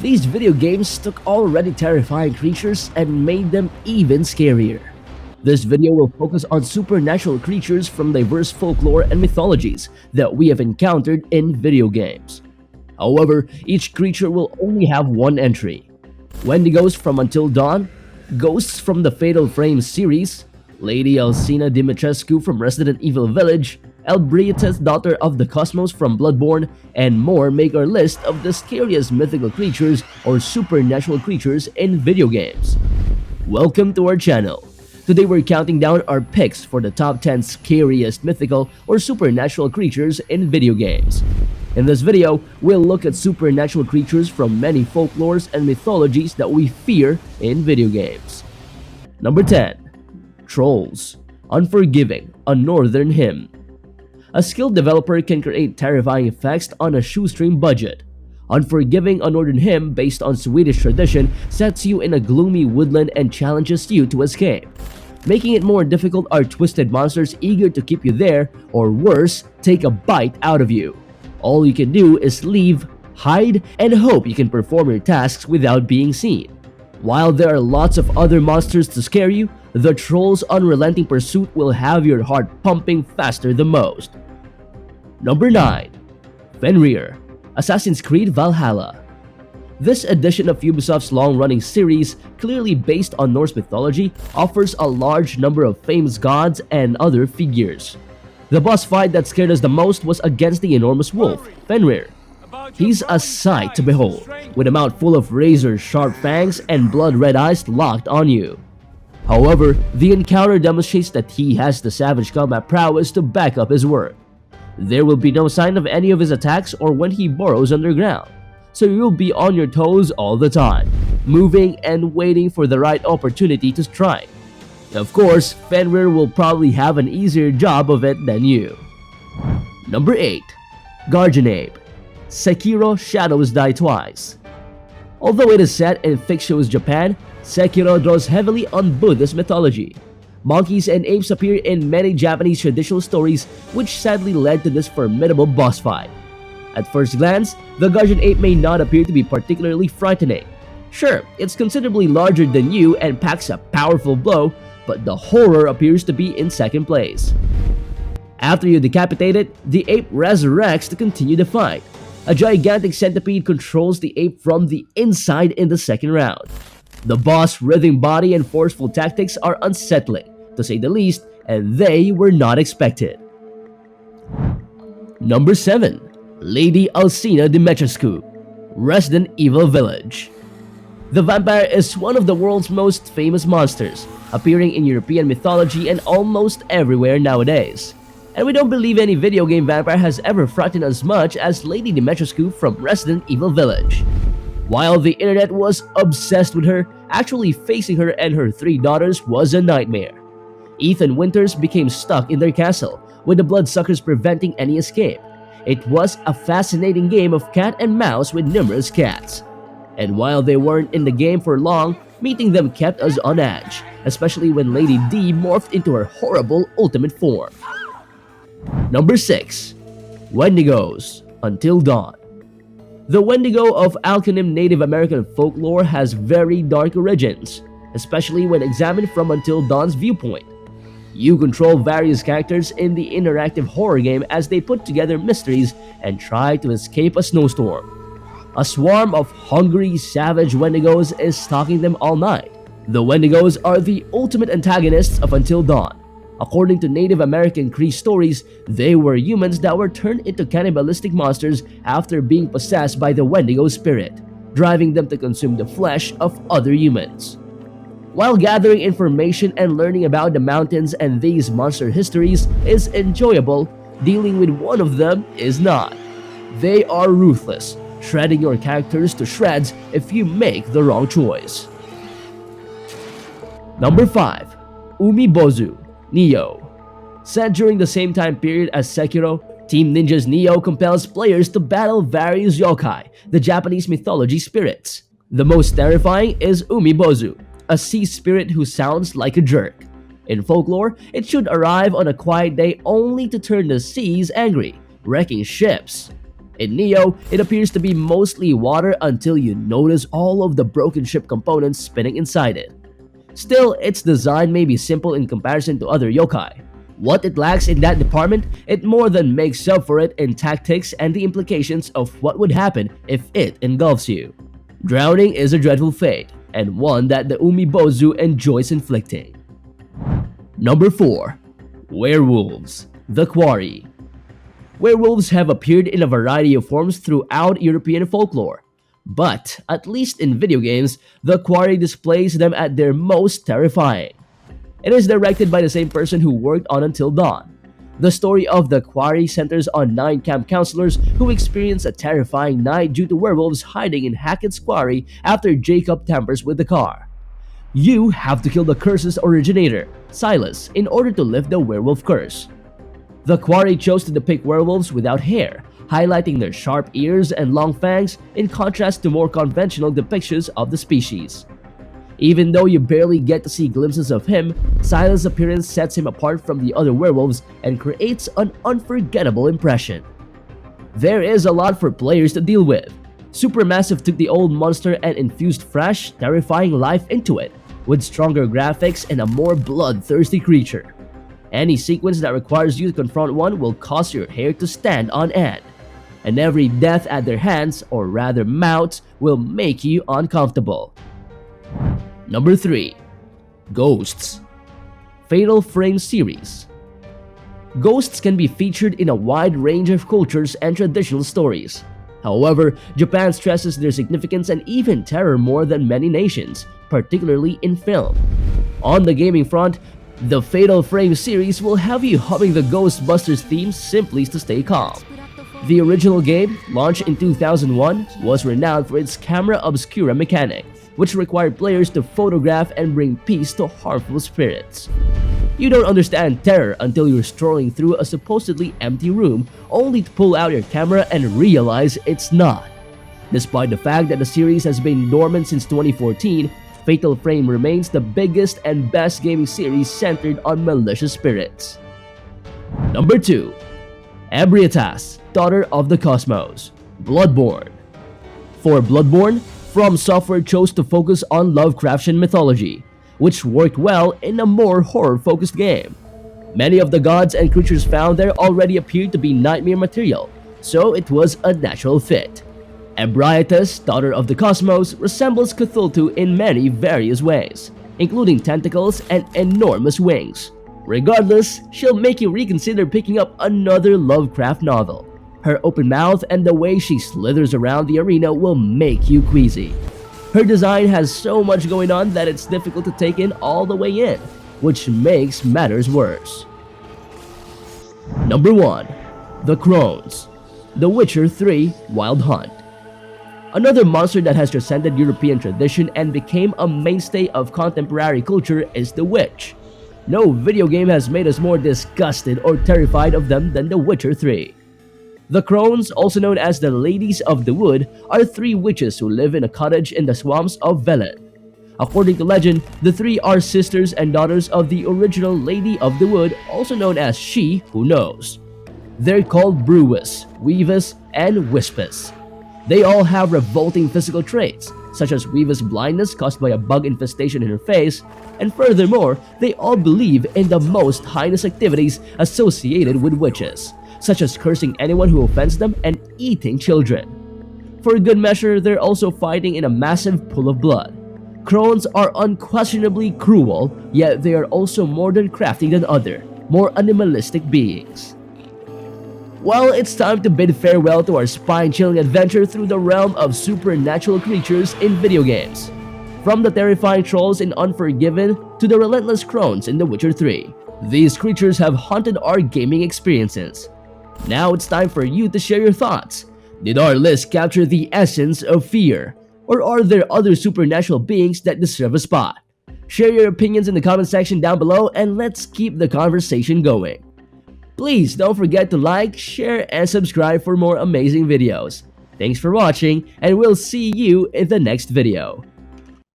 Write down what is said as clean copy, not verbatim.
These video games took already terrifying creatures and made them even scarier. This video will focus on supernatural creatures from diverse folklore and mythologies that we have encountered in video games. However, each creature will only have one entry. Wendigos from Until Dawn, ghosts from the Fatal Frame series, Lady Alcina Dimitrescu from Resident Evil Village, Elbrieta's Daughter of the Cosmos from Bloodborne, and more make our list of the scariest mythical creatures or supernatural creatures in video games. Welcome to our channel. Today we're counting down our picks for the top 10 scariest mythical or supernatural creatures in video games. In this video, we'll look at supernatural creatures from many folklores and mythologies that we fear in video games. Number 10. Trolls. Unforgiving, a Northern Hymn. A skilled developer can create terrifying effects on a shoestring budget. Unforgiving, a Northern Hymn based on Swedish tradition sets you in a gloomy woodland and challenges you to escape. Making it more difficult are twisted monsters eager to keep you there, or worse, take a bite out of you. All you can do is leave, hide, and hope you can perform your tasks without being seen. While there are lots of other monsters to scare you, the Troll's unrelenting pursuit will have your heart pumping faster than most. Number 9. Venr, Assassin's Creed Valhalla. This edition of Ubisoft's long-running series, clearly based on Norse mythology, offers a large number of famous gods and other figures. The boss fight that scared us the most was against the enormous wolf, Venr. He's a sight to behold, with a mouth full of razor-sharp fangs and blood-red eyes locked on you. However, the encounter demonstrates that he has the savage combat prowess to back up his word. There will be no sign of any of his attacks or when he burrows underground, so you'll be on your toes all the time, moving and waiting for the right opportunity to strike. Of course, Venr will probably have an easier job of it than you. Number 8. Guardian Ape. Sekiro: Shadows Die Twice. Although it is set in fictitious Japan, Sekiro draws heavily on Buddhist mythology. Monkeys and apes appear in many Japanese traditional stories, which sadly led to this formidable boss fight. At first glance, the Guardian Ape may not appear to be particularly frightening. Sure, it's considerably larger than you and packs a powerful blow, but the horror appears to be in second place. After you decapitate it, the ape resurrects to continue the fight. A gigantic centipede controls the ape from the inside in the second round. The boss' writhing body and forceful tactics are unsettling, to say the least, and they were not expected. Number 7. Lady Alcina Dimitrescu, Resident Evil Village. The vampire is one of the world's most famous monsters, appearing in European mythology and almost everywhere nowadays. And we don't believe any video game vampire has ever frightened as much as Lady Dimitrescu from Resident Evil Village. While the internet was obsessed with her, actually facing her and her 3 daughters was a nightmare. Ethan Winters became stuck in their castle, with the bloodsuckers preventing any escape. It was a fascinating game of cat and mouse with numerous cats. And while they weren't in the game for long, meeting them kept us on edge, especially when Lady D morphed into her horrible ultimate form. Number 6. Wendigos: Until Dawn. The Wendigo of Alcanim Native American folklore has very dark origins, especially when examined from Until Dawn's viewpoint. You control various characters in the interactive horror game as they put together mysteries and try to escape a snowstorm. A swarm of hungry, savage Wendigos is stalking them all night. The Wendigos are the ultimate antagonists of Until Dawn. According to Native American Cree stories, they were humans that were turned into cannibalistic monsters after being possessed by the Wendigo spirit, driving them to consume the flesh of other humans. While gathering information and learning about the mountains and these monster histories is enjoyable, dealing with one of them is not. They are ruthless, shredding your characters to shreds if you make the wrong choice. Number 5. Umi-Bozu, Neo. Set during the same time period as Sekiro, Team Ninja's Neo compels players to battle various yokai, the Japanese mythology spirits. The most terrifying is Umi-Bozu, a sea spirit who sounds like a jerk. In folklore, it should arrive on a quiet day only to turn the seas angry, wrecking ships. In Neo, it appears to be mostly water until you notice all of the broken ship components spinning inside it. Still, its design may be simple in comparison to other yokai. What it lacks in that department, it more than makes up for it in tactics and the implications of what would happen if it engulfs you. Drowning is a dreadful fate, and one that the Umi-Bozu enjoys inflicting. Number 4. Werewolves, the Quarry. Werewolves have appeared in a variety of forms throughout European folklore, but at least in video games, the Quarry displays them at their most terrifying. It is directed by the same person who worked on Until Dawn. The story of the Quarry centers on 9 camp counselors who experience a terrifying night due to werewolves hiding in Hackett's quarry after Jacob tampers with the car. You have to kill the curse's originator, Silas, in order to lift the werewolf curse. The Quarry chose to depict werewolves without hair, highlighting their sharp ears and long fangs in contrast to more conventional depictions of the species. Even though you barely get to see glimpses of him, Silas' appearance sets him apart from the other werewolves and creates an unforgettable impression. There is a lot for players to deal with. Supermassive took the old monster and infused fresh, terrifying life into it, with stronger graphics and a more bloodthirsty creature. Any sequence that requires you to confront one will cause your hair to stand on end, and every death at their hands, or rather mouths, will make you uncomfortable. Number 3. Ghosts, Fatal Frame Series. Ghosts can be featured in a wide range of cultures and traditional stories. However, Japan stresses their significance and even terror more than many nations, particularly in film. On the gaming front, the Fatal Frame series will have you humming the Ghostbusters theme simply to stay calm. The original game, launched in 2001, was renowned for its camera obscura mechanic, which required players to photograph and bring peace to harmful spirits. You don't understand terror until you're strolling through a supposedly empty room, only to pull out your camera and realize it's not. Despite the fact that the series has been dormant since 2014, Fatal Frame remains the biggest and best gaming series centered on malicious spirits. Number 2. Ebrietas, Daughter of the Cosmos, Bloodborne. For Bloodborne, From Software chose to focus on Lovecraftian mythology, which worked well in a more horror-focused game. Many of the gods and creatures found there already appeared to be nightmare material, so it was a natural fit. Ebrietas, Daughter of the Cosmos, resembles Cthulhu in many various ways, including tentacles and enormous wings. Regardless, she'll make you reconsider picking up another Lovecraft novel. Her open mouth and the way she slithers around the arena will make you queasy. Her design has so much going on that it's difficult to take in all the way in, which makes matters worse. Number 1. The Crones, The Witcher 3 Wild Hunt. Another monster that has transcended European tradition and became a mainstay of contemporary culture is the witch. No video game has made us more disgusted or terrified of them than The Witcher 3. The Crones, also known as the Ladies of the Wood, are 3 witches who live in a cottage in the swamps of Velen. According to legend, the 3 are sisters and daughters of the original Lady of the Wood, also known as She Who Knows. They're called Brewis, Weavis, and Wispus. They all have revolting physical traits, such as Weavis' blindness caused by a bug infestation in her face, and furthermore, they all believe in the most heinous activities associated with witches, such as cursing anyone who offends them and eating children. For good measure, they're also fighting in a massive pool of blood. Crones are unquestionably cruel, yet they are also more than crafty than other, more animalistic beings. Well, it's time to bid farewell to our spine-chilling adventure through the realm of supernatural creatures in video games. From the terrifying trolls in Unforgiving to the relentless crones in The Witcher 3, these creatures have haunted our gaming experiences. Now it's time for you to share your thoughts. Did our list capture the essence of fear? Or are there other supernatural beings that deserve a spot? Share your opinions in the comment section down below and let's keep the conversation going. Please don't forget to like, share, and subscribe for more amazing videos. Thanks for watching, and we'll see you in the next video.